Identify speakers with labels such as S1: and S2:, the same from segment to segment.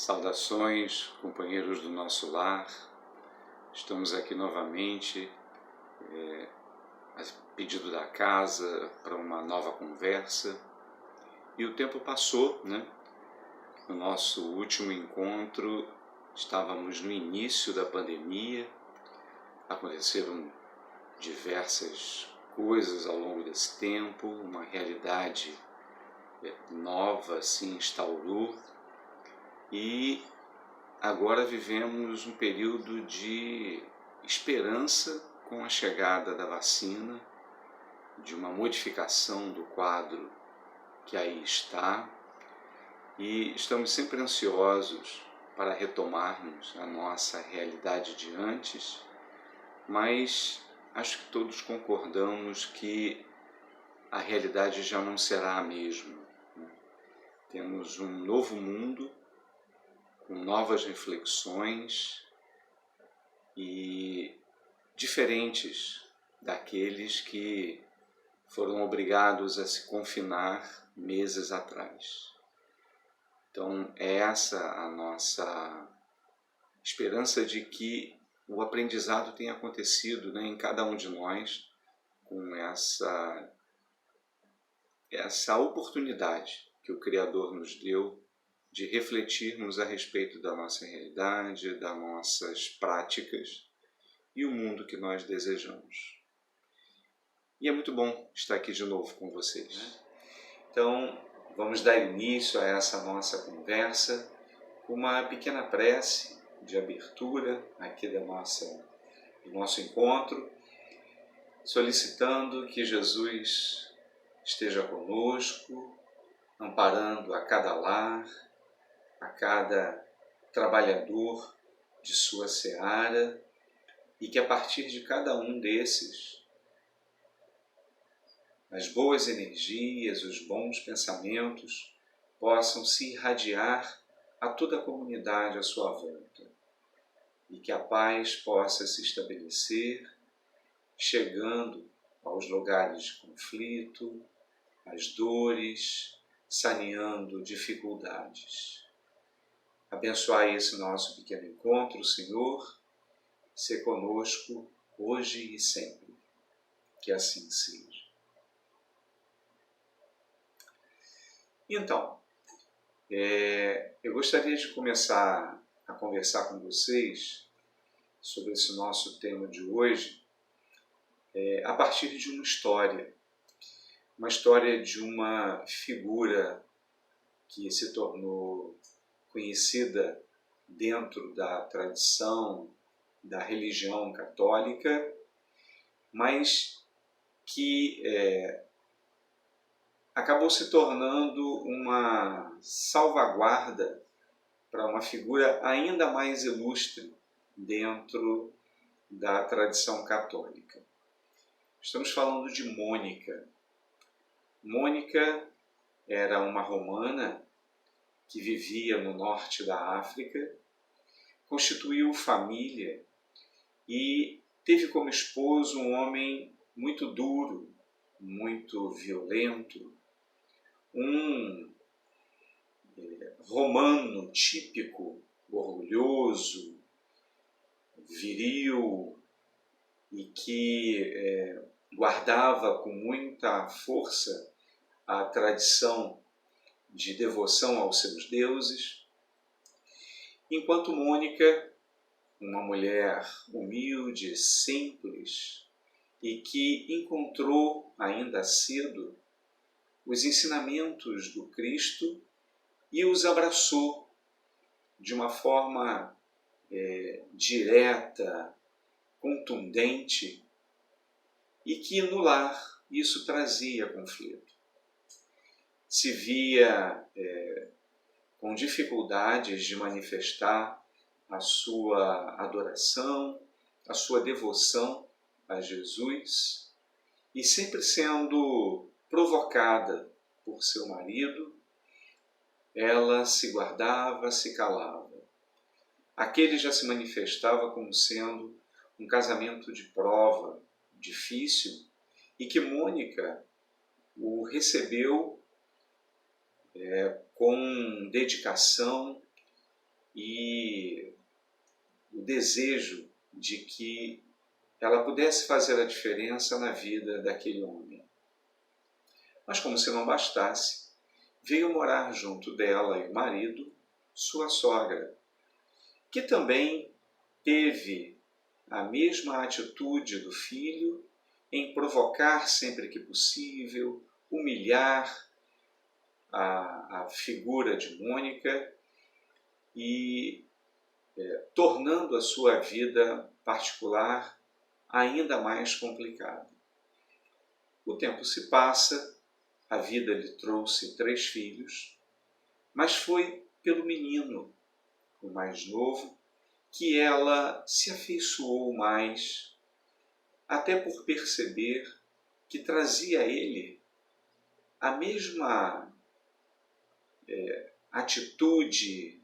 S1: Saudações, companheiros do nosso lar. Estamos aqui novamente, a pedido da casa, para uma nova conversa. E o tempo passou, né? No nosso último encontro, estávamos no início da pandemia, aconteceram diversas coisas ao longo desse tempo, uma realidade nova se instaurou e agora vivemos um período de esperança com a chegada da vacina, de uma modificação do quadro que aí está, e estamos sempre ansiosos para retomarmos a nossa realidade de antes, mas acho que todos concordamos que a realidade já não será a mesma. Temos um novo mundo, com novas reflexões e diferentes daqueles que foram obrigados a se confinar meses atrás. Então, é essa a nossa esperança de que o aprendizado tenha acontecido, né, em cada um de nós, com essa oportunidade que o Criador nos deu de refletirmos a respeito da nossa realidade, das nossas práticas e o mundo que nós desejamos. E é muito bom estar aqui de novo com vocês. Então, vamos dar início a essa nossa conversa com uma pequena prece de abertura aqui do nosso encontro, solicitando que Jesus esteja conosco, amparando a cada lar, a cada trabalhador de sua seara, e que a partir de cada um desses, as boas energias, os bons pensamentos possam se irradiar a toda a comunidade à sua volta, e que a paz possa se estabelecer, chegando aos lugares de conflito, às dores, saneando dificuldades. Abençoai esse nosso pequeno encontro, Senhor, ser conosco hoje e sempre. Que assim seja. Então, eu gostaria de começar a conversar com vocês sobre esse nosso tema de hoje a partir de uma história de uma figura que se tornou conhecida dentro da tradição da religião católica, mas que acabou se tornando uma salvaguarda para uma figura ainda mais ilustre dentro da tradição católica. Estamos falando de Mônica. Mônica era uma romana que vivia no norte da África, constituiu família e teve como esposo um homem muito duro, muito violento, um romano típico, orgulhoso, viril e que guardava com muita força a tradição de devoção aos seus deuses, enquanto Mônica, uma mulher humilde, simples e que encontrou ainda cedo os ensinamentos do Cristo e os abraçou de uma forma direta, contundente, e que no lar isso trazia conflito. Se via com dificuldades de manifestar a sua adoração, a sua devoção a Jesus, e sempre sendo provocada por seu marido, ela se guardava, se calava. Aquele já se manifestava como sendo um casamento de prova, difícil, e que Mônica o recebeu com dedicação e o desejo de que ela pudesse fazer a diferença na vida daquele homem. Mas como se não bastasse, veio morar junto dela e o marido, sua sogra, que também teve a mesma atitude do filho em provocar sempre que possível, humilhar a figura de Mônica e tornando a sua vida particular ainda mais complicada. O tempo se passa, a vida lhe trouxe 3 filhos, mas foi pelo menino, o mais novo, que ela se afeiçoou mais, até por perceber que trazia a ele a mesma atitude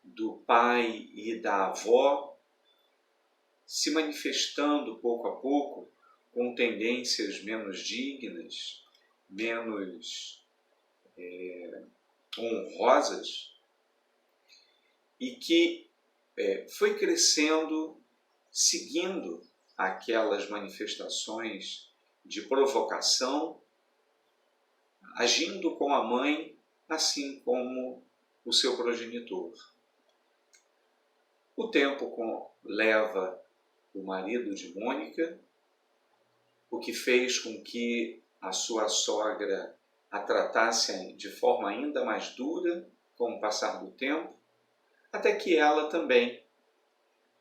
S1: do pai e da avó, se manifestando pouco a pouco com tendências menos dignas, menos honrosas, e que foi crescendo seguindo aquelas manifestações de provocação, agindo com a mãe, assim como o seu progenitor. O tempo leva o marido de Mônica, o que fez com que a sua sogra a tratasse de forma ainda mais dura com o passar do tempo, até que ela também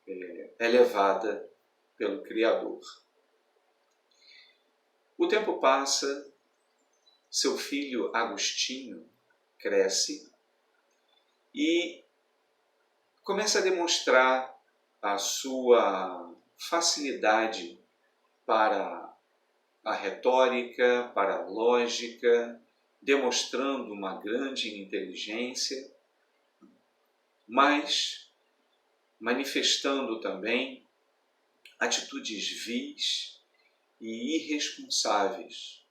S1: é levada pelo Criador. O tempo passa, seu filho Agostinho cresce e começa a demonstrar a sua facilidade para a retórica, para a lógica, demonstrando uma grande inteligência, mas manifestando também atitudes vis e irresponsáveis,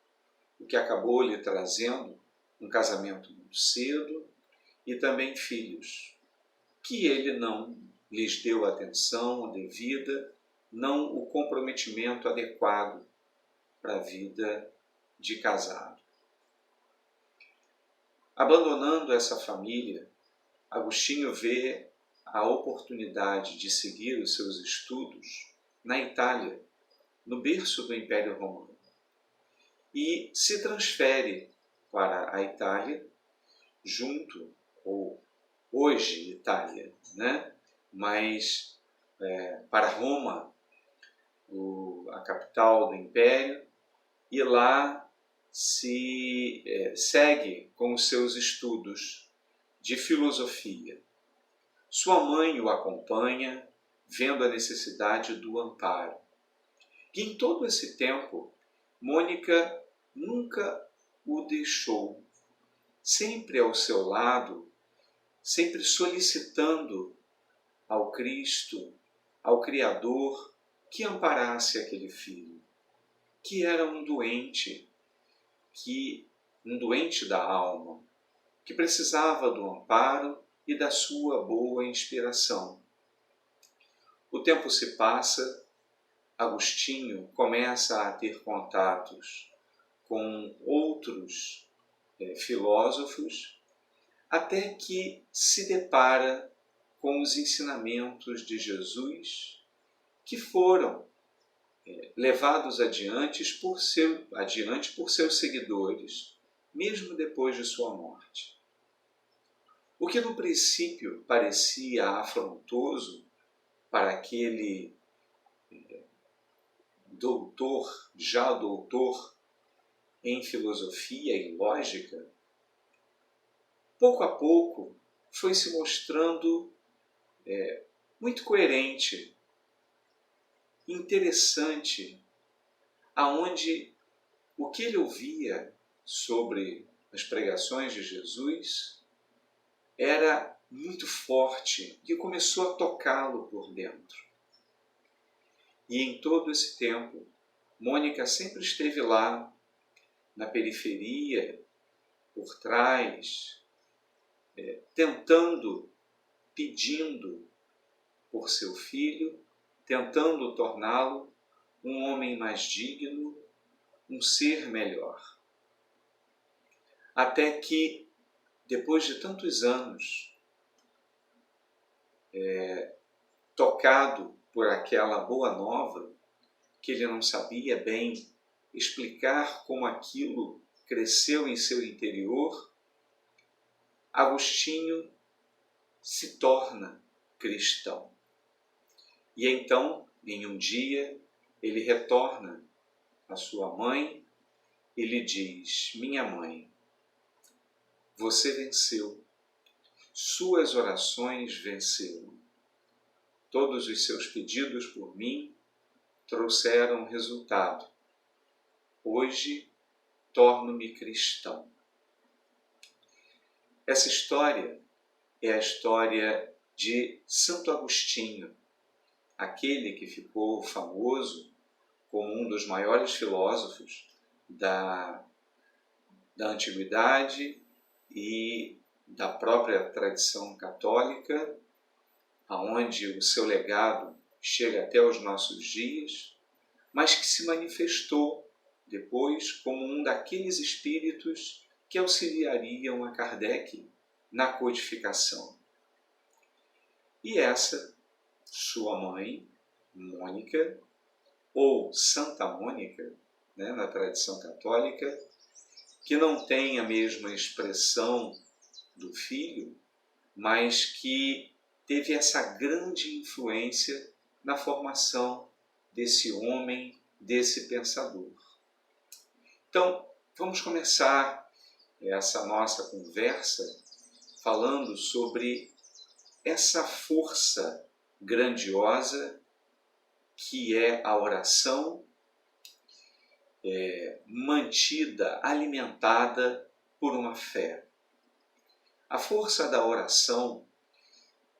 S1: o que acabou lhe trazendo um casamento muito cedo e também filhos, que ele não lhes deu a atenção devida, não o comprometimento adequado para a vida de casado. Abandonando essa família, Agostinho vê a oportunidade de seguir os seus estudos na Itália, no berço do Império Romano, e se transfere para a Itália, junto, ou hoje Itália, né? Mas para Roma, a capital do Império, e lá se segue com os seus estudos de filosofia. Sua mãe o acompanha, vendo a necessidade do amparo. E em todo esse tempo, Mônica nunca o deixou, sempre ao seu lado, sempre solicitando ao Cristo, ao Criador, que amparasse aquele filho, que era um doente da alma, que precisava do amparo e da sua boa inspiração. O tempo se passa, Agostinho começa a ter contatos com outros filósofos, até que se depara com os ensinamentos de Jesus, que foram levados adiante por seus seguidores, mesmo depois de sua morte. O que no princípio parecia afrontoso para aquele já doutor em filosofia e lógica, pouco a pouco foi se mostrando muito coerente, interessante, aonde o que ele ouvia sobre as pregações de Jesus era muito forte e começou a tocá-lo por dentro. E em todo esse tempo, Mônica sempre esteve lá, na periferia, por trás, tentando
S2: pedindo por seu filho, tentando torná-lo um homem mais digno, um ser melhor. Até que, depois de tantos anos, tocado por aquela boa nova, que ele não sabia bem explicar como aquilo cresceu em seu interior, Agostinho se torna cristão. E então, em um dia, ele retorna à sua mãe e lhe diz: minha mãe, você venceu, suas orações venceram, todos os seus pedidos por mim trouxeram resultado. Hoje torno-me cristão. Essa história é a história de Santo Agostinho, aquele que ficou famoso como um dos maiores filósofos da antiguidade e da própria tradição católica, aonde o seu legado chega até os nossos dias, mas que se manifestou depois como um daqueles espíritos que auxiliariam a Kardec na codificação. E essa, sua mãe, Mônica, ou Santa Mônica, na tradição católica, que não tem a mesma expressão do filho, mas que teve essa grande influência na formação desse homem, desse pensador. Então, vamos começar essa nossa conversa falando sobre essa força grandiosa que é a oração, mantida, alimentada por uma fé. A força da oração,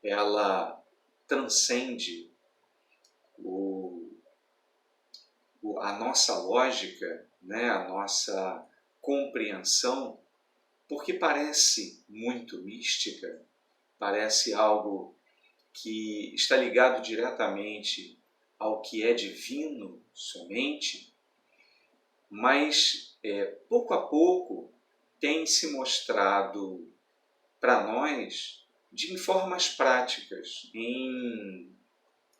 S2: ela transcende a nossa lógica, a nossa compreensão, porque parece muito mística, parece algo que está ligado diretamente ao que é divino somente, mas pouco a pouco tem se mostrado para nós de formas práticas, em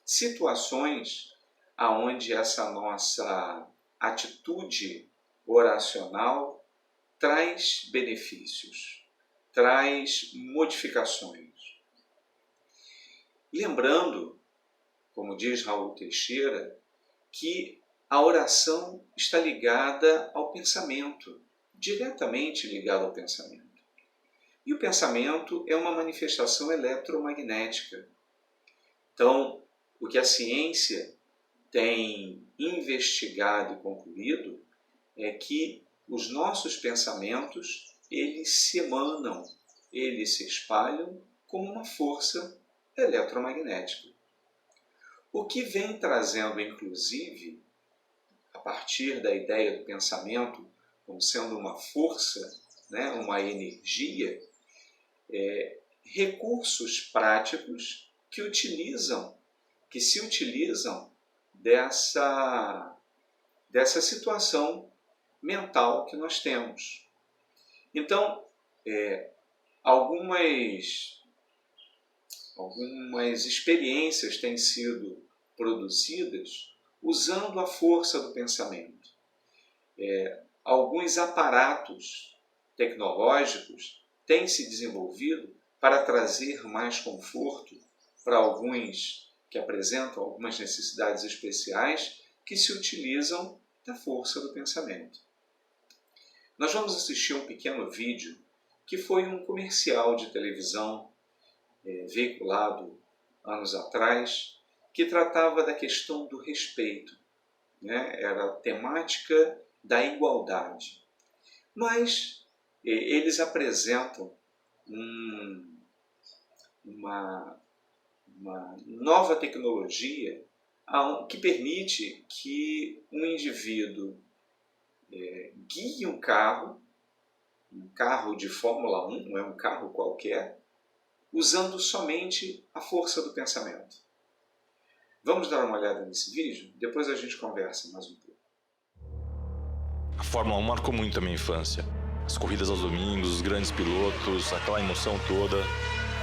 S2: situações aonde essa nossa atitude oracional traz benefícios, traz modificações. Lembrando, como diz Raul Teixeira, que a oração está ligada ao pensamento, diretamente ligada ao pensamento. E o pensamento é uma manifestação eletromagnética. Então, o que a ciência tem investigado e concluído é que os nossos pensamentos, eles se emanam, eles se espalham como uma força eletromagnética. O que vem trazendo, inclusive, a partir da ideia do pensamento como sendo uma força, uma energia, recursos práticos que se utilizam dessa situação mental que nós temos. Então, algumas experiências têm sido produzidas usando a força do pensamento. Alguns aparatos tecnológicos têm se desenvolvido para trazer mais conforto para alguns que apresentam algumas necessidades especiais que se utilizam da força do pensamento. Nós vamos assistir um pequeno vídeo que foi um comercial de televisão veiculado anos atrás, que tratava da questão do respeito. Era a temática da igualdade. Mas eles apresentam uma nova tecnologia que permite que um indivíduo guie um carro de Fórmula 1, não é um carro qualquer, usando somente a força do pensamento. Vamos dar uma olhada nesse vídeo? Depois a gente conversa mais um pouco.
S3: A Fórmula 1 marcou muito a minha infância. As corridas aos domingos, os grandes pilotos, aquela emoção toda.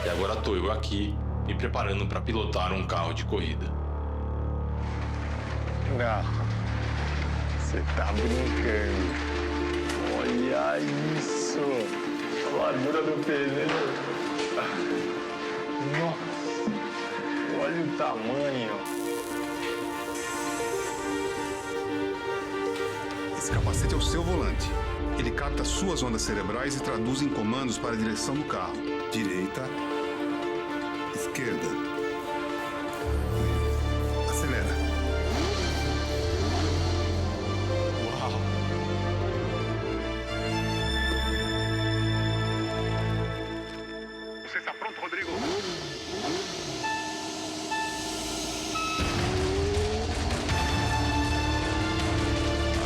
S3: E agora estou eu aqui, me preparando para pilotar um carro de corrida.
S4: Não, você tá brincando. Olha isso! A largura do pneu. Nossa, olha o tamanho.
S5: Esse capacete é o seu volante. Ele capta suas ondas cerebrais e traduz em comandos para a direção do carro. Direita, esquerda. Acelera.
S3: Uau!
S4: Você está pronto, Rodrigo?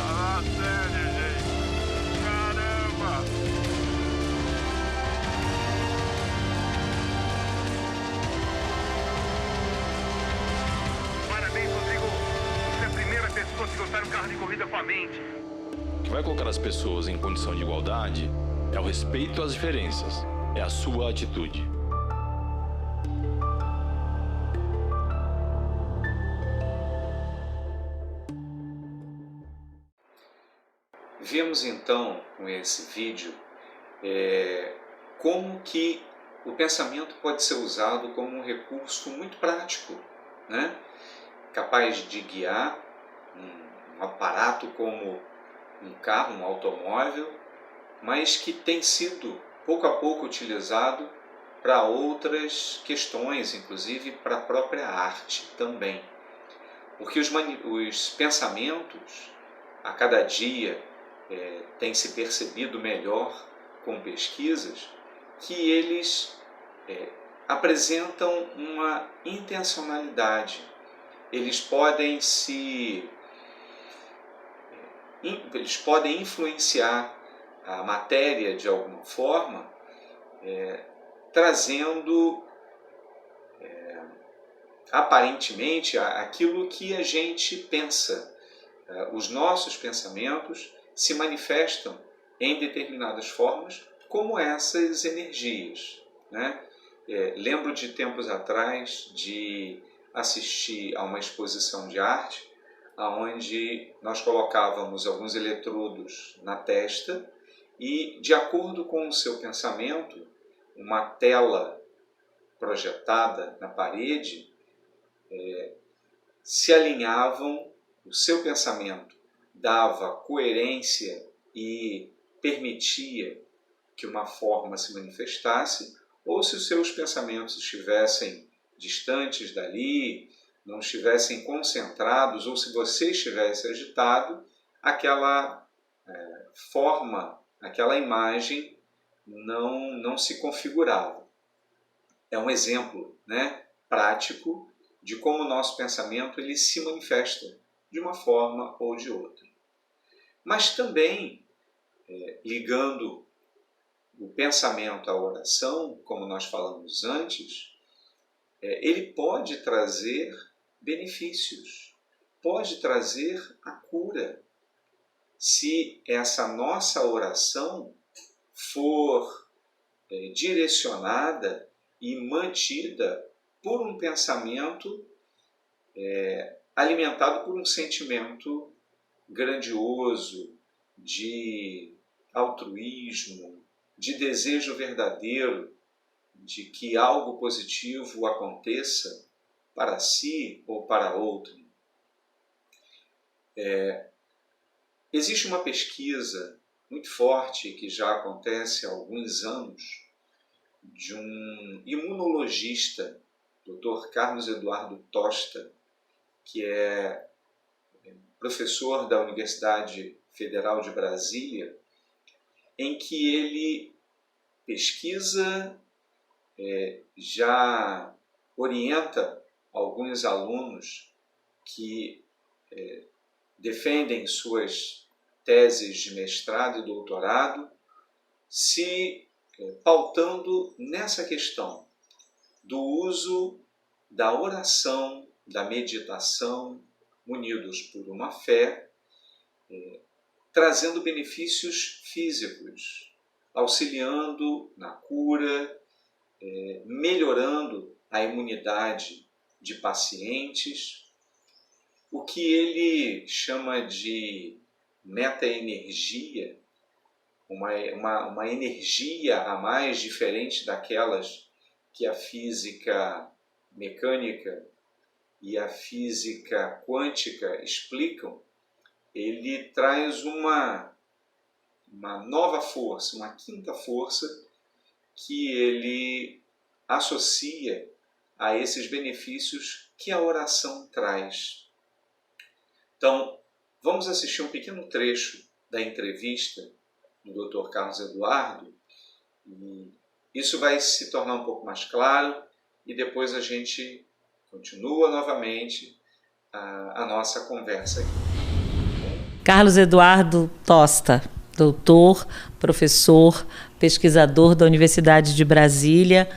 S4: Ah, sério, gente. Caramba! Parabéns, Rodrigo. Você é a primeira pessoa a pilotar um carro de corrida com a mente.
S3: O que vai colocar as pessoas em condição de igualdade é o respeito às diferenças, é a sua atitude.
S2: Vemos então com esse vídeo como que o pensamento pode ser usado como um recurso muito prático, né? Capaz de guiar um aparato como um carro, um automóvel, mas que tem sido pouco a pouco utilizado para outras questões, inclusive para a própria arte também. Porque os pensamentos, a cada dia, tem se percebido melhor com pesquisas que eles apresentam uma intencionalidade. Eles podem influenciar a matéria de alguma forma, trazendo aparentemente aquilo que a gente pensa. Os nossos pensamentos se manifestam em determinadas formas como essas energias, né? Lembro de tempos atrás de assistir a uma exposição de arte onde nós colocávamos alguns eletrodos na testa e, de acordo com o seu pensamento, uma tela projetada na parede se alinhavam, o seu pensamento dava coerência e permitia que uma forma se manifestasse, ou se os seus pensamentos estivessem distantes dali, não estivessem concentrados, ou se você estivesse agitado, aquela forma, aquela imagem não se configurava. É um exemplo, né, prático de como o nosso pensamento ele se manifesta de uma forma ou de outra. Mas também, ligando o pensamento à oração, como nós falamos antes, ele pode trazer benefícios, pode trazer a cura, se essa nossa oração for direcionada e mantida por um pensamento alimentado por um sentimento grandioso, de altruísmo, de desejo verdadeiro de que algo positivo aconteça para si ou para outro. Existe uma pesquisa muito forte que já acontece há alguns anos de um imunologista, Dr. Carlos Eduardo Tosta, que é professor da Universidade Federal de Brasília, em que ele pesquisa, já orienta alguns alunos que defendem suas teses de mestrado e doutorado, se pautando nessa questão. do uso da oração, da meditação, unidos por uma fé, trazendo benefícios físicos, auxiliando na cura, melhorando a imunidade de pacientes, o que ele chama de meta-energia, uma energia a mais diferente daquelas que a física mecânica e a física quântica explicam. Ele traz uma nova força, uma quinta força, que ele associa a esses benefícios que a oração traz. Então, vamos assistir um pequeno trecho da entrevista do Dr. Carlos Eduardo, e isso vai se tornar um pouco mais claro, e depois a gente continua novamente a nossa conversa aqui.
S6: Carlos Eduardo Tosta, doutor, professor, pesquisador da Universidade de Brasília.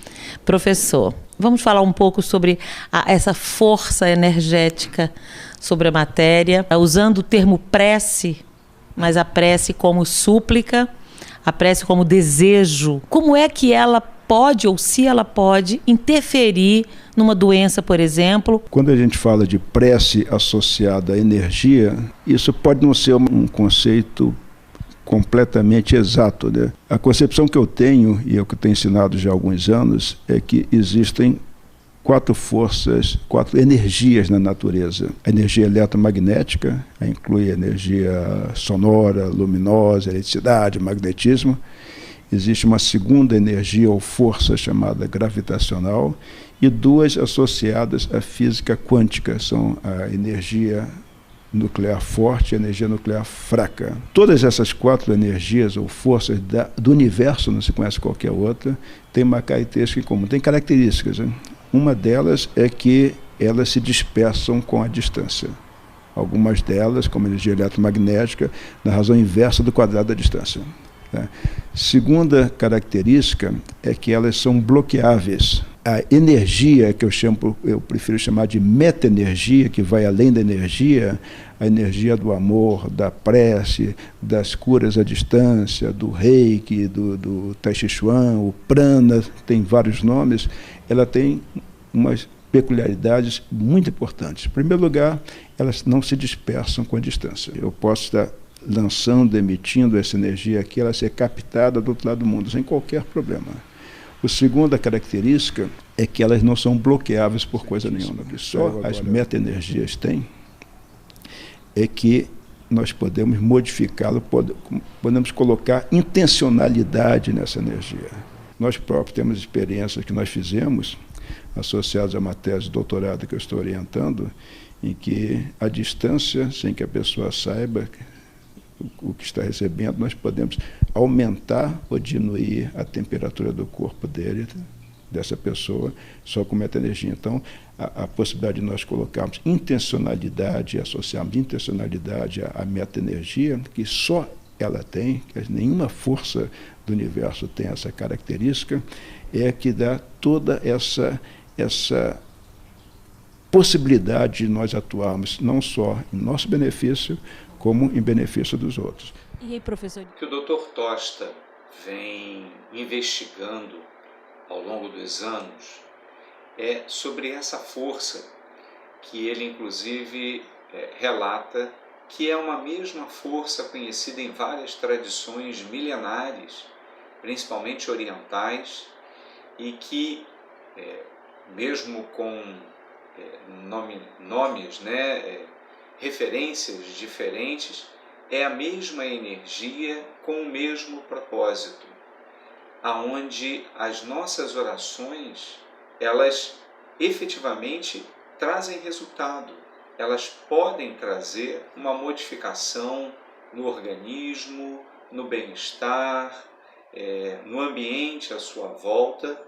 S6: Professor, vamos falar um pouco sobre essa força energética sobre a matéria, usando o termo prece, mas a prece como súplica, a prece como desejo. Como é que ela pode, ou se ela pode, interferir numa doença, por exemplo?
S7: Quando a gente fala de prece associada à energia, isso pode não ser um conceito completamente exato, né? A concepção que eu tenho, e é o que eu tenho ensinado já há alguns anos, é que existem 4 forças, 4 energias na natureza. A energia eletromagnética, inclui a energia sonora, luminosa, eletricidade, magnetismo. Existe uma segunda energia ou força chamada gravitacional e 2 associadas à física quântica, são a energia nuclear forte e a energia nuclear fraca. Todas essas 4 energias ou forças do universo, não se conhece qualquer outra, têm uma característica em comum, tem características, né? Uma delas é que elas se dispersam com a distância. Algumas delas, como a energia eletromagnética, na razão inversa do quadrado da distância. Segunda característica é que elas são bloqueáveis. A energia, que eu prefiro chamar de meta-energia, que vai além da energia, a energia do amor, da prece, das curas à distância, do reiki, do tai chi chuan, o prana, tem vários nomes, ela tem umas peculiaridades muito importantes. Em primeiro lugar, elas não se dispersam com a distância. Eu posso estar lançando, emitindo essa energia aqui, ela ser captada do outro lado do mundo, sem qualquer problema. A segunda característica é que elas não são bloqueáveis por coisa nenhuma. O que só as meta-energias têm é que nós podemos modificá-lo, podemos colocar intencionalidade nessa energia. Nós próprios temos experiências que nós fizemos, associadas a uma tese de doutorado que eu estou orientando, em que a distância, sem que a pessoa saiba o que está recebendo, nós podemos aumentar ou diminuir a temperatura do corpo dessa pessoa, só com meta-energia. Então, a possibilidade de nós colocarmos intencionalidade, associarmos intencionalidade à meta-energia, que só ela tem, que nenhuma força do universo tem essa característica, é que dá toda essa possibilidade de nós atuarmos não só em nosso benefício, como em benefício dos outros.
S6: E aí, professor?
S2: O que o Dr. Tosta vem investigando ao longo dos anos é sobre essa força que ele, inclusive, relata que é uma mesma força conhecida em várias tradições milenares, principalmente orientais, e que, mesmo com nomes, referências diferentes, é a mesma energia com o mesmo propósito, aonde as nossas orações, elas efetivamente trazem resultado, elas podem trazer uma modificação no organismo, no bem-estar, no ambiente à sua volta,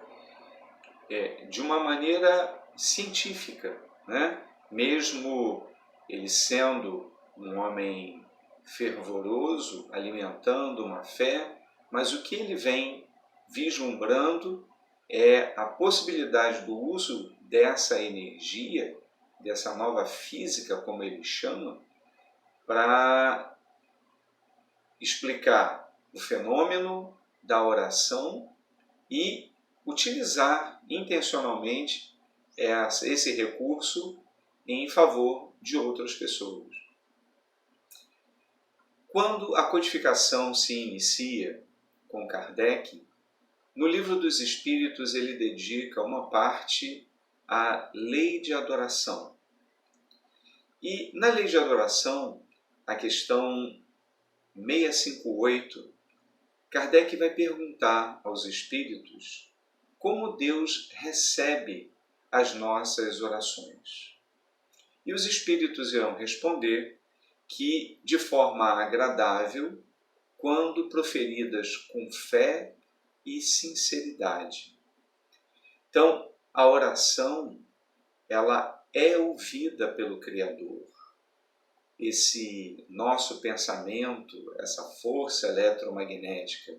S2: de uma maneira científica, né? Mesmo ele sendo um homem fervoroso, alimentando uma fé, mas o que ele vem vislumbrando é a possibilidade do uso dessa energia, dessa nova física, como ele chama, para explicar o fenômeno da oração e utilizar intencionalmente esse recurso em favor de outras pessoas. Quando a codificação se inicia com Kardec, no Livro dos Espíritos ele dedica uma parte à lei de adoração. E na lei de adoração, a questão 658, Kardec vai perguntar aos espíritos como Deus recebe as nossas orações. E os espíritos irão responder que de forma agradável, quando proferidas com fé e sinceridade. Então, a oração, ela é ouvida pelo Criador. Esse nosso pensamento, essa força eletromagnética,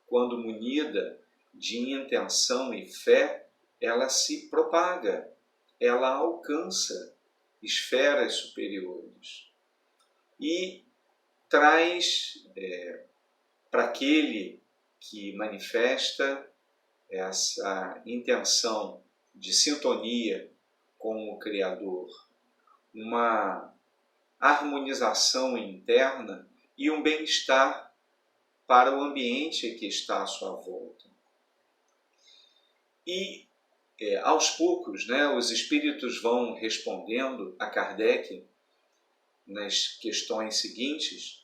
S2: quando munida de intenção e fé, ela se propaga, ela alcança esferas superiores e traz para aquele que manifesta essa intenção de sintonia com o Criador, uma harmonização interna e um bem-estar para o ambiente que está à sua volta. E, aos poucos, os espíritos vão respondendo a Kardec nas questões seguintes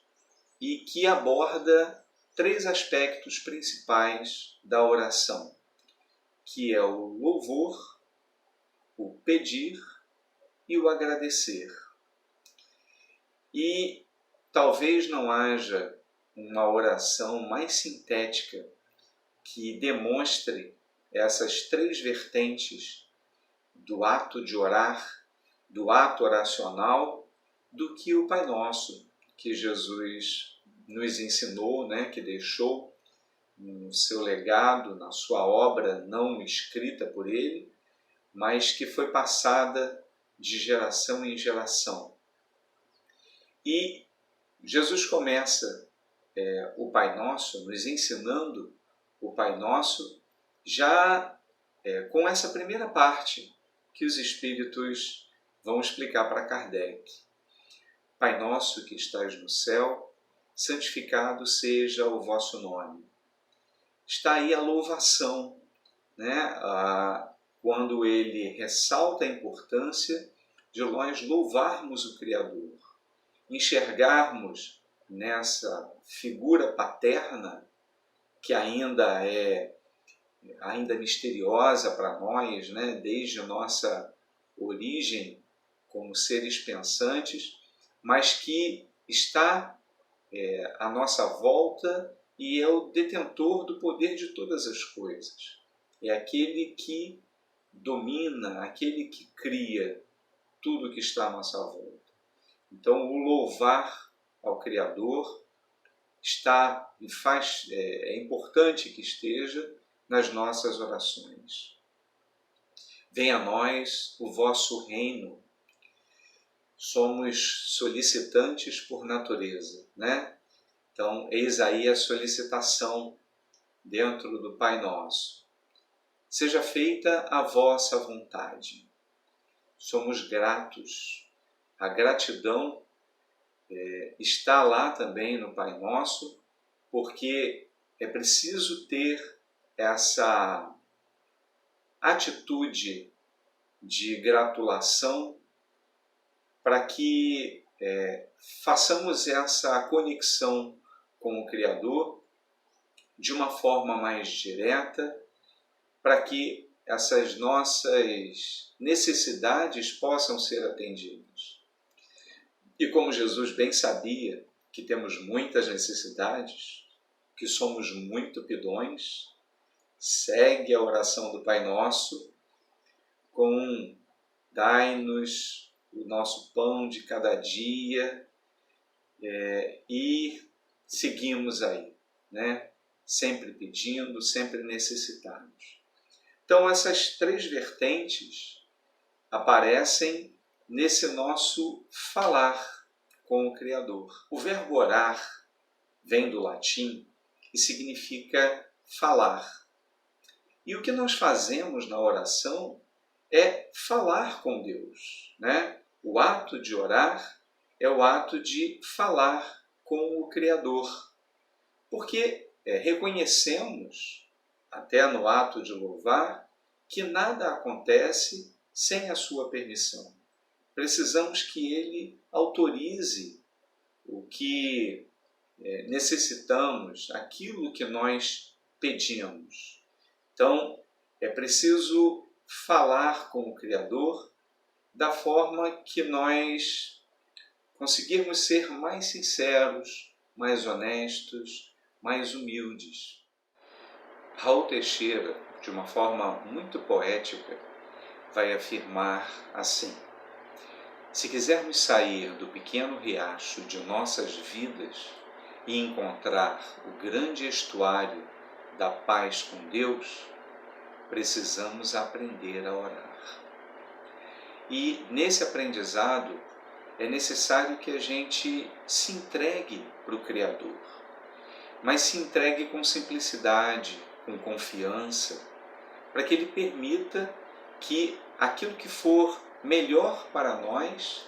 S2: e que aborda 3 aspectos principais da oração, que é o louvor, o pedir e o agradecer. E talvez não haja uma oração mais sintética que demonstre essas 3 vertentes do ato de orar, do ato oracional, do que o Pai Nosso, que Jesus nos ensinou, que deixou no seu legado, na sua obra não escrita por ele, mas que foi passada de geração em geração. E Jesus começa o Pai Nosso, nos ensinando o Pai Nosso, já com essa primeira parte que os Espíritos vão explicar para Kardec. Pai Nosso que estás no céu, santificado seja o vosso nome. Está aí a louvação, quando ele ressalta a importância de nós louvarmos o Criador, enxergarmos nessa figura paterna que ainda é misteriosa para nós, desde a nossa origem como seres pensantes, mas que está à nossa volta e é o detentor do poder de todas as coisas. É aquele que domina, aquele que cria tudo que está à nossa volta. Então, o louvar ao Criador é importante que esteja nas nossas orações. Venha a nós o vosso reino. Somos solicitantes por natureza, Então, eis aí a solicitação dentro do Pai Nosso. Seja feita a vossa vontade. Somos gratos. A gratidão está lá também no Pai Nosso, porque é preciso ter essa atitude de gratulação para que façamos essa conexão com o Criador de uma forma mais direta, para que essas nossas necessidades possam ser atendidas. E como Jesus bem sabia que temos muitas necessidades, que somos muito pedões, segue a oração do Pai Nosso com dai-nos o nosso pão de cada dia, e seguimos aí, sempre pedindo, sempre necessitados. Então, essas três vertentes aparecem nesse nosso falar com o Criador. O verbo orar vem do latim e significa falar. E o que nós fazemos na oração é falar com Deus, né? O ato de orar é o ato de falar com o Criador. Porque reconhecemos, até no ato de louvar, que nada acontece sem a sua permissão. Precisamos que Ele autorize o que necessitamos, aquilo que nós pedimos. Então, é preciso falar com o Criador da forma que nós conseguirmos ser mais sinceros, mais honestos, mais humildes. Raul Teixeira, de uma forma muito poética, vai afirmar assim: se quisermos sair do pequeno riacho de nossas vidas e encontrar o grande estuário da paz com Deus, precisamos aprender a orar. E nesse aprendizado é necessário que a gente se entregue para o Criador, mas se entregue com simplicidade, com confiança, para que Ele permita que aquilo que for melhor para nós,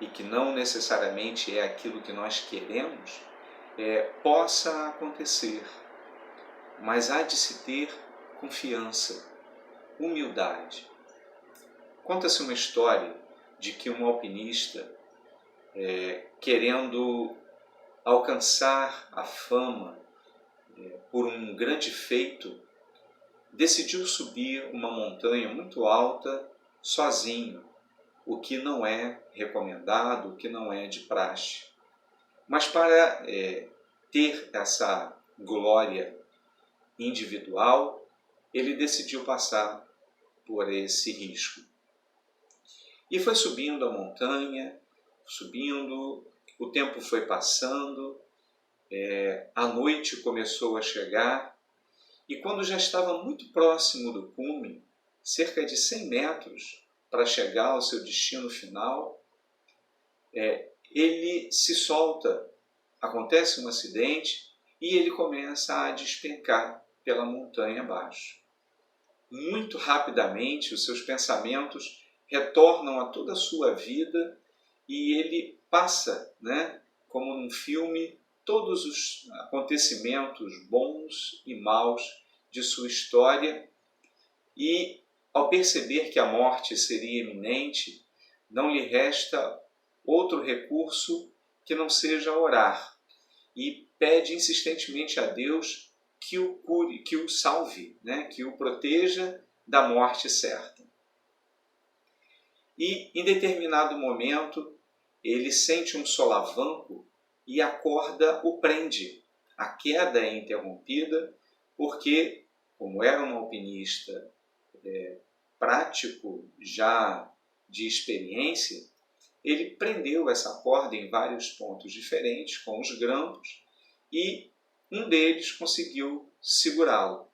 S2: e que não necessariamente é aquilo que nós queremos, possa acontecer. Mas há de se ter confiança, humildade. Conta-se uma história de que um alpinista, querendo alcançar a fama por um grande feito, decidiu subir uma montanha muito alta sozinho, o que não é recomendado, o que não é de praxe. Mas para ter essa glória individual, ele decidiu passar por esse risco. E foi subindo a montanha, subindo, o tempo foi passando, a noite começou a chegar, e quando já estava muito próximo do cume, cerca de 100 metros para chegar ao seu destino final, ele se solta, acontece um acidente e ele começa a despencar pela montanha abaixo. Muito rapidamente os seus pensamentos retornam a toda a sua vida e ele passa, como num filme, todos os acontecimentos bons e maus de sua história, e ao perceber que a morte seria iminente, não lhe resta outro recurso que não seja orar, e pede insistentemente a Deus que o cure, que o salve, que o proteja da morte certa. E em determinado momento ele sente um solavanco e a corda o prende. A queda é interrompida porque, como era um alpinista prático, já de experiência, ele prendeu essa corda em vários pontos diferentes, com os grampos, e um deles conseguiu segurá-lo,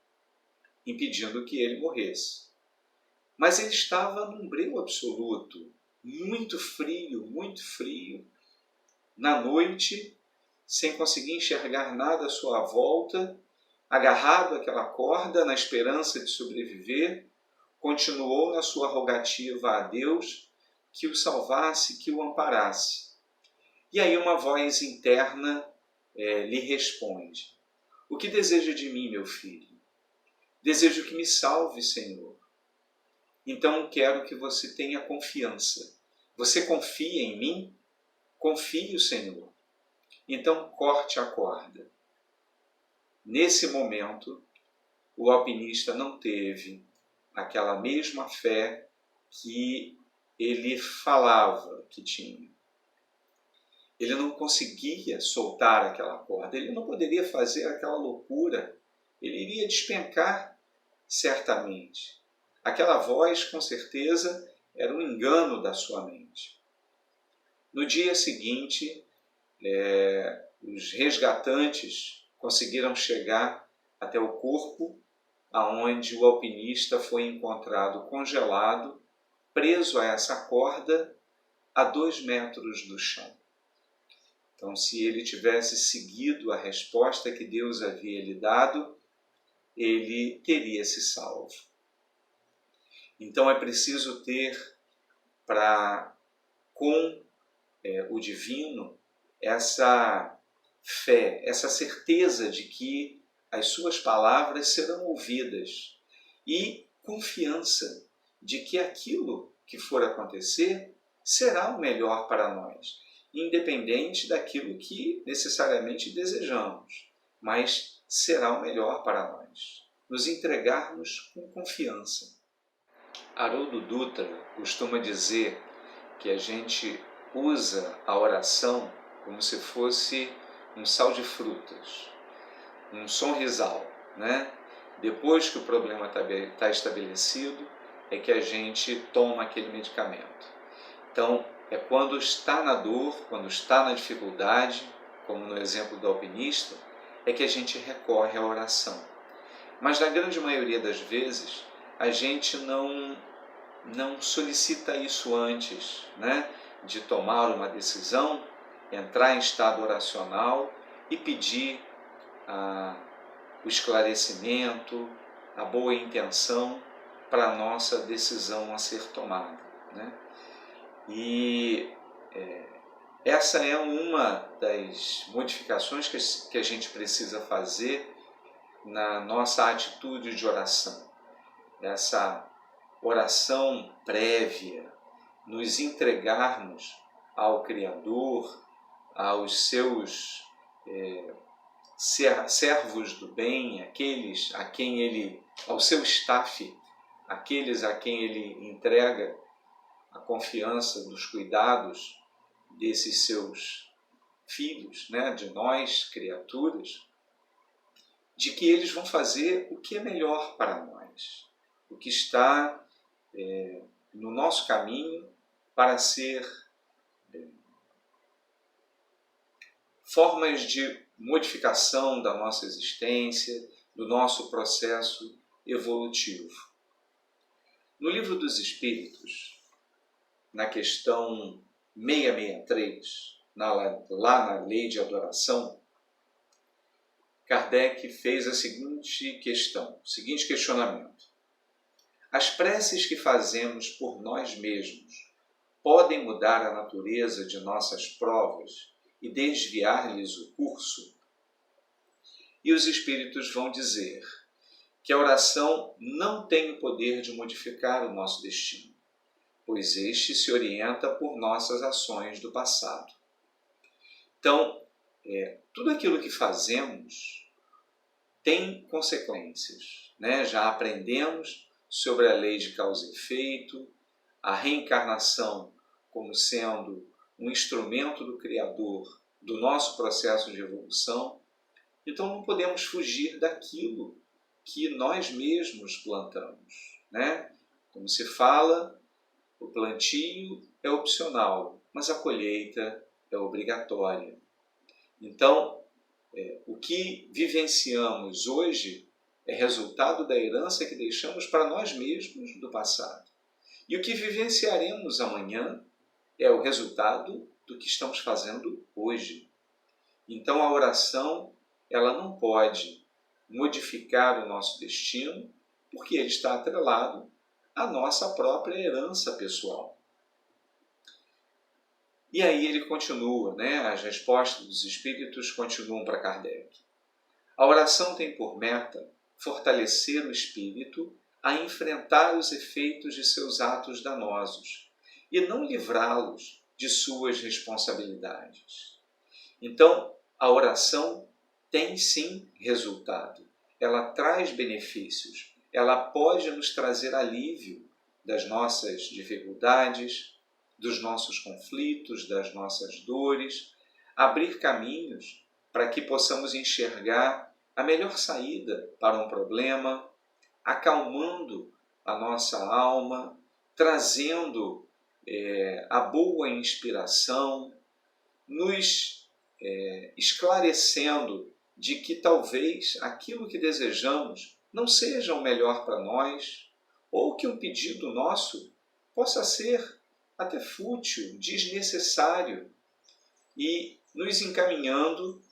S2: impedindo que ele morresse. Mas ele estava num breu absoluto, muito frio, na noite, sem conseguir enxergar nada à sua volta, agarrado àquela corda na esperança de sobreviver, continuou na sua rogativa a Deus que o salvasse, que o amparasse. E aí uma voz interna lhe responde: o que deseja de mim, meu filho? Desejo que me salve, Senhor. Então quero que você tenha confiança. Você confia em mim? Confie o Senhor. Então corte a corda. Nesse momento, o alpinista não teve aquela mesma fé que ele falava que tinha. Ele não conseguia soltar aquela corda, ele não poderia fazer aquela loucura, ele iria despencar certamente. Aquela voz, com certeza, era um engano da sua mente. No dia seguinte, os resgatantes conseguiram chegar até o corpo aonde o alpinista foi encontrado congelado, preso a essa corda a 2 metros do chão. Então, se ele tivesse seguido a resposta que Deus havia lhe dado, ele teria se salvo. Então, é preciso ter, com o divino, essa fé, essa certeza de que as suas palavras serão ouvidas e confiança de que aquilo que for acontecer será o melhor para nós, independente daquilo que necessariamente desejamos, mas será o melhor para nós. Nos entregarmos com confiança. Haroldo Dutra costuma dizer que a gente usa a oração como se fosse um sal de frutas, um sonrisal, né? Depois que o problema está estabelecido, é que a gente toma aquele medicamento. Então, é quando está na dor, quando está na dificuldade, como no exemplo do alpinista, é que a gente recorre à oração. Mas na grande maioria das vezes, a gente não solicita isso antes, né? De tomar uma decisão, entrar em estado oracional e pedir o esclarecimento, a boa intenção para a nossa decisão a ser tomada, né? E essa é uma das modificações que a gente precisa fazer na nossa atitude de oração. Essa oração prévia, nos entregarmos ao Criador, aos seus servos do bem, aqueles a quem ele, ao seu staff, aqueles a quem ele entrega a confiança dos cuidados desses seus filhos, né, de nós, criaturas, de que eles vão fazer o que é melhor para nós, o que está no nosso caminho para ser formas de modificação da nossa existência, do nosso processo evolutivo. No Livro dos Espíritos, na questão 663, lá na Lei de Adoração, Kardec fez a seguinte questão, o seguinte questionamento. As preces que fazemos por nós mesmos podem mudar a natureza de nossas provas e desviar-lhes o curso? E os Espíritos vão dizer que a oração não tem o poder de modificar o nosso destino, pois este se orienta por nossas ações do passado. Então, tudo aquilo que fazemos tem consequências, né? Já aprendemos sobre a lei de causa e efeito, a reencarnação como sendo um instrumento do Criador do nosso processo de evolução. Então não podemos fugir daquilo que nós mesmos plantamos, né? Como se fala, o plantio é opcional, mas a colheita é obrigatória. Então, o que vivenciamos hoje é resultado da herança que deixamos para nós mesmos do passado. E o que vivenciaremos amanhã é o resultado do que estamos fazendo hoje. Então a oração, ela não pode modificar o nosso destino, porque ele está atrelado à nossa própria herança pessoal. E aí ele continua, né? As respostas dos Espíritos continuam para Kardec. A oração tem por meta fortalecer o espírito a enfrentar os efeitos de seus atos danosos e não livrá-los de suas responsabilidades. Então, a oração tem sim resultado. Ela traz benefícios. Ela pode nos trazer alívio das nossas dificuldades, dos nossos conflitos, das nossas dores, abrir caminhos para que possamos enxergar a melhor saída para um problema, acalmando a nossa alma, trazendo a boa inspiração, nos esclarecendo de que talvez aquilo que desejamos não seja o melhor para nós, ou que um pedido nosso possa ser até fútil, desnecessário, e nos encaminhando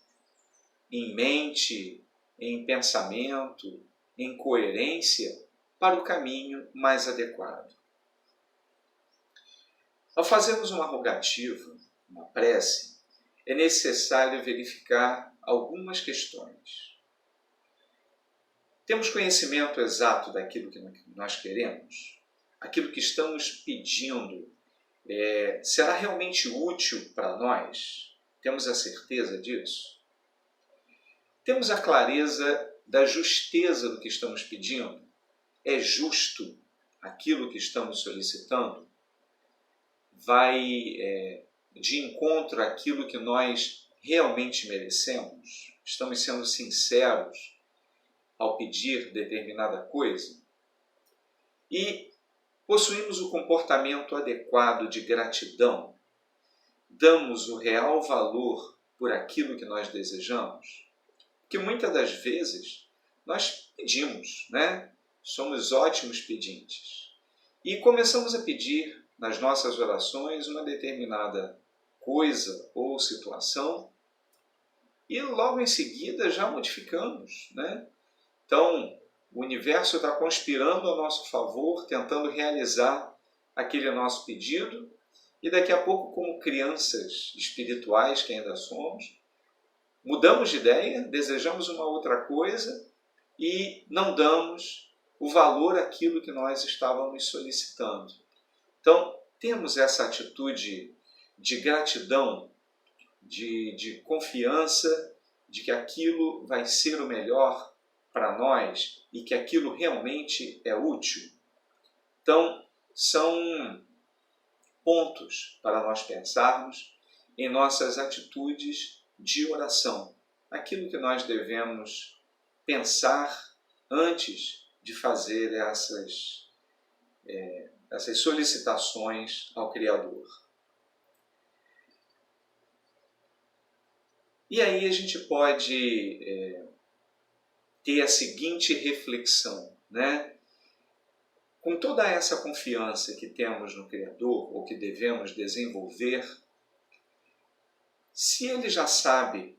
S2: em mente, em pensamento, em coerência, para o caminho mais adequado. Ao fazermos uma rogativa, uma prece, é necessário verificar algumas questões. Temos conhecimento exato daquilo que nós queremos? Aquilo que estamos pedindo será realmente útil para nós? Temos a certeza disso? Temos a clareza da justeza do que estamos pedindo? É justo aquilo que estamos solicitando? Vai de encontro àquilo que nós realmente merecemos? Estamos sendo sinceros ao pedir determinada coisa? E possuímos o comportamento adequado de gratidão? Damos o real valor por aquilo que nós desejamos? Porque muitas das vezes nós pedimos, né? Somos ótimos pedintes. E começamos a pedir nas nossas orações uma determinada coisa ou situação e logo em seguida já modificamos, né? Então, o universo está conspirando a nosso favor, tentando realizar aquele nosso pedido, e daqui a pouco, como crianças espirituais que ainda somos, mudamos de ideia, desejamos uma outra coisa e não damos o valor àquilo que nós estávamos solicitando. Então, temos essa atitude de gratidão, de confiança de que aquilo vai ser o melhor para nós e que aquilo realmente é útil. Então, são pontos para nós pensarmos em nossas atitudes de oração. Aquilo que nós devemos pensar antes de fazer essas solicitações ao Criador. E aí a gente pode ter a seguinte reflexão, né? Com toda essa confiança que temos no Criador, ou que devemos desenvolver, se Ele já sabe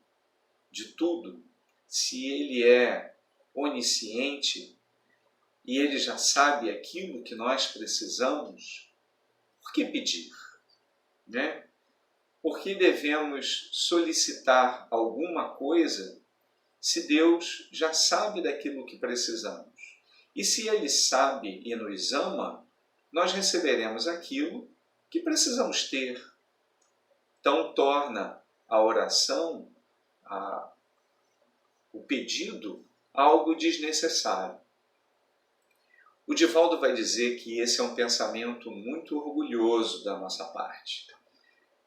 S2: de tudo, se Ele é onisciente e Ele já sabe aquilo que nós precisamos, por que pedir? Né? Por que devemos solicitar alguma coisa se Deus já sabe daquilo que precisamos? E se Ele sabe e nos ama, nós receberemos aquilo que precisamos ter. Então, torna a oração, o pedido, algo desnecessário. O Divaldo vai dizer que esse é um pensamento muito orgulhoso da nossa parte,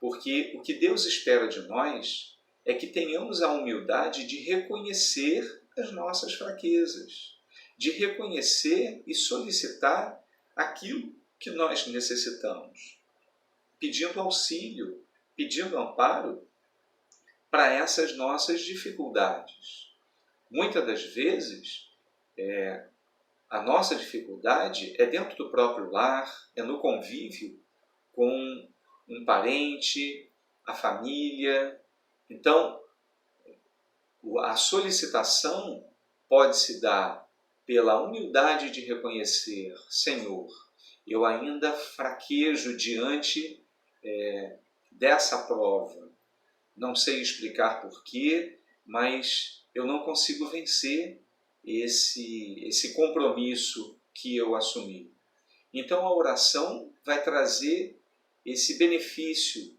S2: porque o que Deus espera de nós é que tenhamos a humildade de reconhecer as nossas fraquezas, de reconhecer e solicitar aquilo que nós necessitamos, pedindo auxílio, pedindo amparo para essas nossas dificuldades. Muitas das vezes, a nossa dificuldade é dentro do próprio lar, é no convívio com um parente, a família. Então, a solicitação pode se dar pela humildade de reconhecer: Senhor, eu ainda fraquejo diante dessa prova. Não sei explicar porquê, mas eu não consigo vencer esse compromisso que eu assumi. Então a oração vai trazer esse benefício,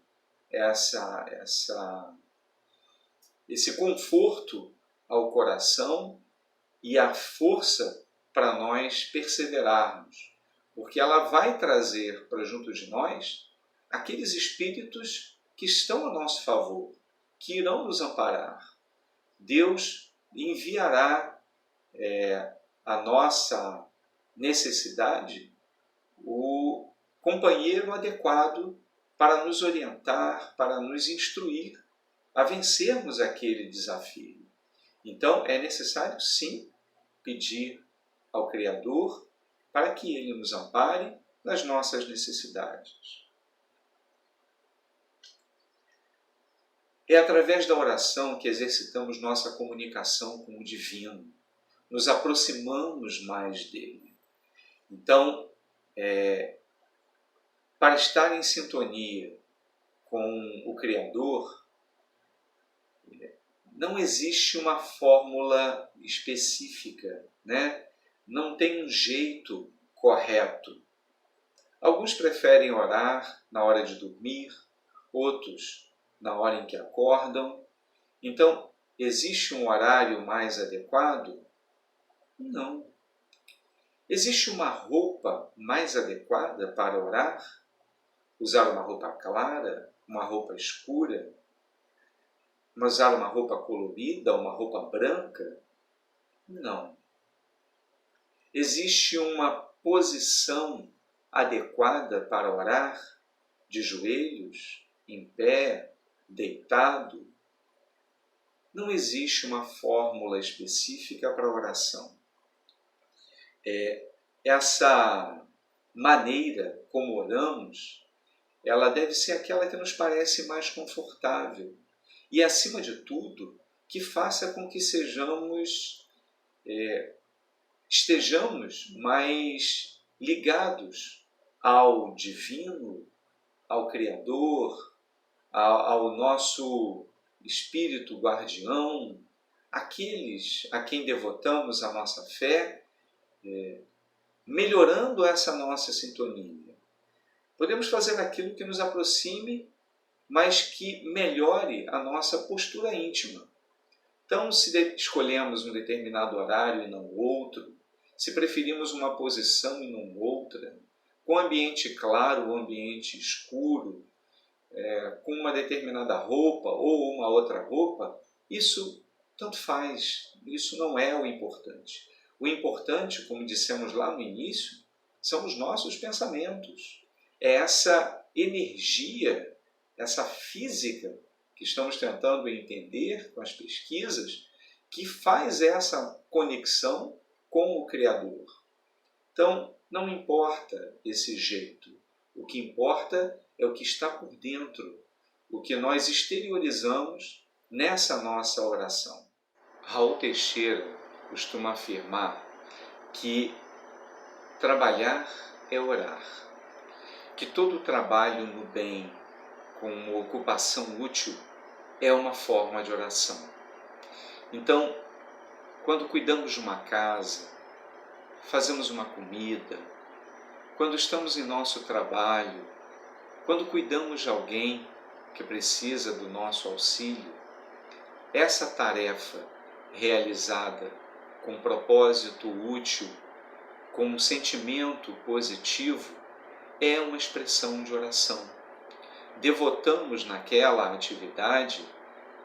S2: esse conforto ao coração e a força para nós perseverarmos, porque ela vai trazer para junto de nós aqueles espíritos que estão a nosso favor, que irão nos amparar. Deus enviará a nossa necessidade o companheiro adequado para nos orientar, para nos instruir a vencermos aquele desafio. Então, é necessário, sim, pedir ao Criador para que Ele nos ampare nas nossas necessidades. É através da oração que exercitamos nossa comunicação com o divino, nos aproximamos mais dele. Então, para estar em sintonia com o Criador, não existe uma fórmula específica, né? Não tem um jeito correto. Alguns preferem orar na hora de dormir, outros na hora em que acordam. Então, existe um horário mais adequado? Não. Existe uma roupa mais adequada para orar? Usar uma roupa clara, uma roupa escura? Usar uma roupa colorida, uma roupa branca? Não. Existe uma posição adequada para orar? De joelhos, em pé, deitado? Não existe uma fórmula específica para a oração. Essa maneira como oramos, ela deve ser aquela que nos parece mais confortável. E, acima de tudo, que faça com que estejamos mais ligados ao divino, ao Criador, ao nosso Espírito guardião, aqueles a quem devotamos a nossa fé, melhorando essa nossa sintonia. Podemos fazer aquilo que nos aproxime, mas que melhore a nossa postura íntima. Então, se escolhemos um determinado horário e não outro, se preferimos uma posição e não outra, com ambiente claro ou ambiente escuro, com uma determinada roupa ou uma outra roupa, isso tanto faz, isso não é o importante. O importante, como dissemos lá no início, são os nossos pensamentos. É essa energia, essa física que estamos tentando entender com as pesquisas, que faz essa conexão com o Criador. Então, não importa esse jeito. O que importa é o que está por dentro, o que nós exteriorizamos nessa nossa oração. Raul Teixeira costuma afirmar que trabalhar é orar, que todo trabalho no bem, com uma ocupação útil, é uma forma de oração. Então, quando cuidamos de uma casa, fazemos uma comida, quando estamos em nosso trabalho, quando cuidamos de alguém que precisa do nosso auxílio, essa tarefa realizada com propósito útil, com um sentimento positivo, é uma expressão de oração. Devotamos naquela atividade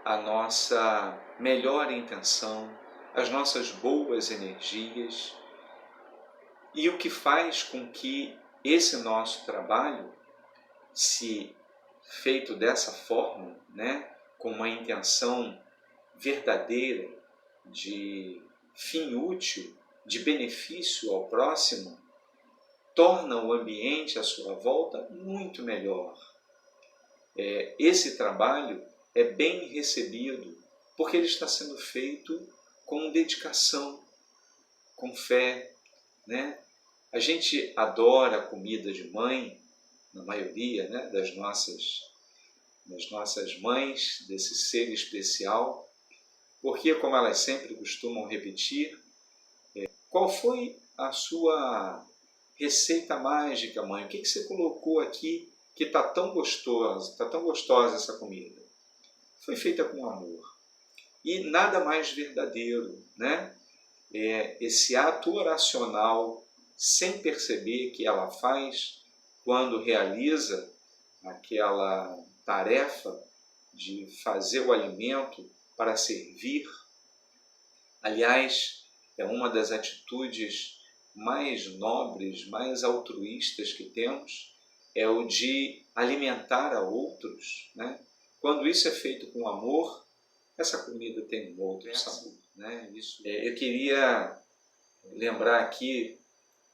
S2: a nossa melhor intenção, as nossas boas energias, e o que faz com que esse nosso trabalho, se feito dessa forma, com uma intenção verdadeira, de fim útil, de benefício ao próximo, torna o ambiente à sua volta muito melhor. Esse trabalho é bem recebido porque ele está sendo feito com dedicação, com fé. A gente adora a comida de mãe, na maioria das nossas mães, desse ser especial, porque, como elas sempre costumam repetir, qual foi a sua receita mágica, mãe? O que você colocou aqui que está tão gostosa essa comida? Foi feita com amor. E nada mais verdadeiro, esse ato oracional, sem perceber que ela faz, quando realiza aquela tarefa de fazer o alimento para servir. Aliás, é uma das atitudes mais nobres, mais altruístas que temos, é o de alimentar a outros. Quando isso é feito com amor, essa comida tem um outro sabor. Eu queria lembrar aqui,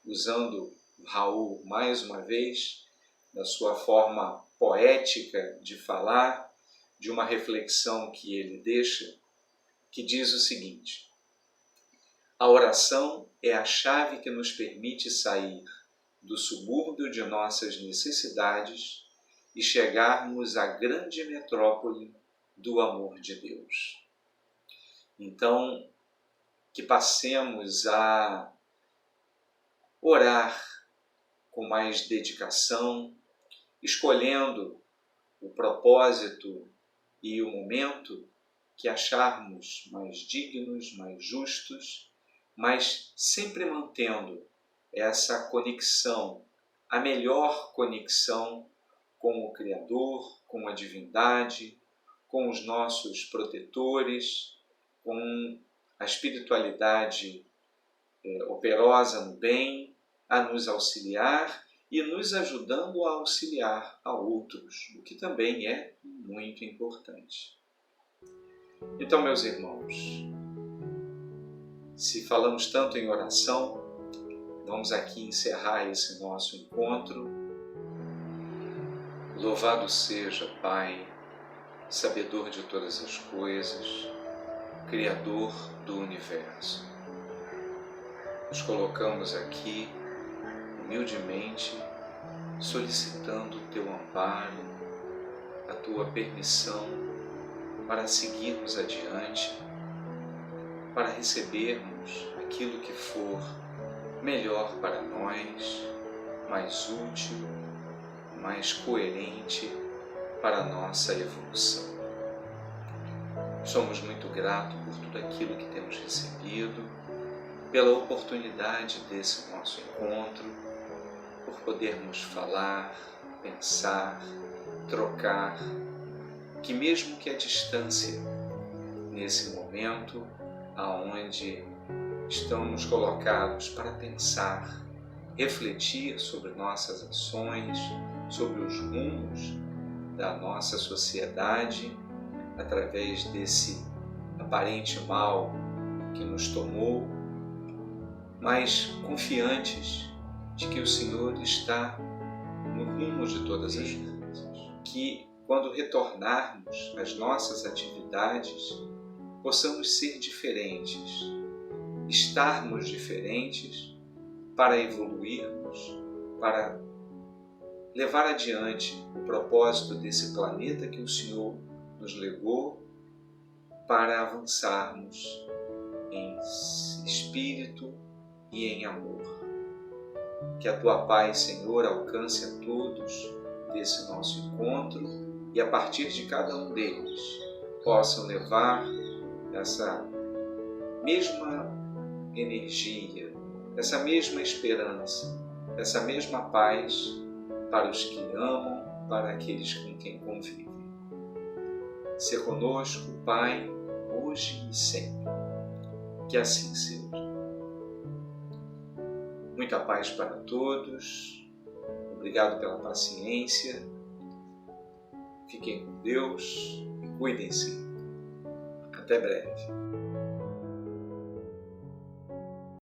S2: usando Raul mais uma vez, da sua forma poética de falar, de uma reflexão que ele deixa, que diz o seguinte: a oração é a chave que nos permite sair do subúrbio de nossas necessidades e chegarmos à grande metrópole do amor de Deus. Então, que passemos a orar com mais dedicação, escolhendo o propósito e o momento que acharmos mais dignos, mais justos, mas sempre mantendo essa conexão, a melhor conexão com o Criador, com a divindade, com os nossos protetores, com a espiritualidade operosa no bem, a nos auxiliar e nos ajudando a auxiliar a outros, o que também é muito importante. Então, meus irmãos, se falamos tanto em oração, vamos aqui encerrar esse nosso encontro. Louvado seja, Pai, sabedor de todas as coisas, Criador do Universo. Nos colocamos aqui, humildemente, solicitando o Teu amparo, a Tua permissão para seguirmos adiante, para recebermos aquilo que for melhor para nós, mais útil, mais coerente para a nossa evolução. Somos muito gratos por tudo aquilo que temos recebido, pela oportunidade desse nosso encontro, por podermos falar, pensar, trocar, que mesmo que a distância, nesse momento aonde estamos colocados para pensar, refletir sobre nossas ações, sobre os rumos da nossa sociedade, através desse aparente mal que nos tomou, mas confiantes de que o Senhor está no rumo de todas as coisas, que quando retornarmos às nossas atividades, possamos ser diferentes, estarmos diferentes para evoluirmos, para levar adiante o propósito desse planeta que o Senhor nos legou, para avançarmos em espírito e em amor. Que a Tua paz, Senhor, alcance a todos desse nosso encontro e a partir de cada um deles possam levar essa mesma energia, essa mesma esperança, essa mesma paz para os que amam, para aqueles com quem convivem. Se conosco, Pai, hoje e sempre. Que assim seja. Muita paz para todos. Obrigado pela paciência. Fiquem com Deus e cuidem-se. Até breve.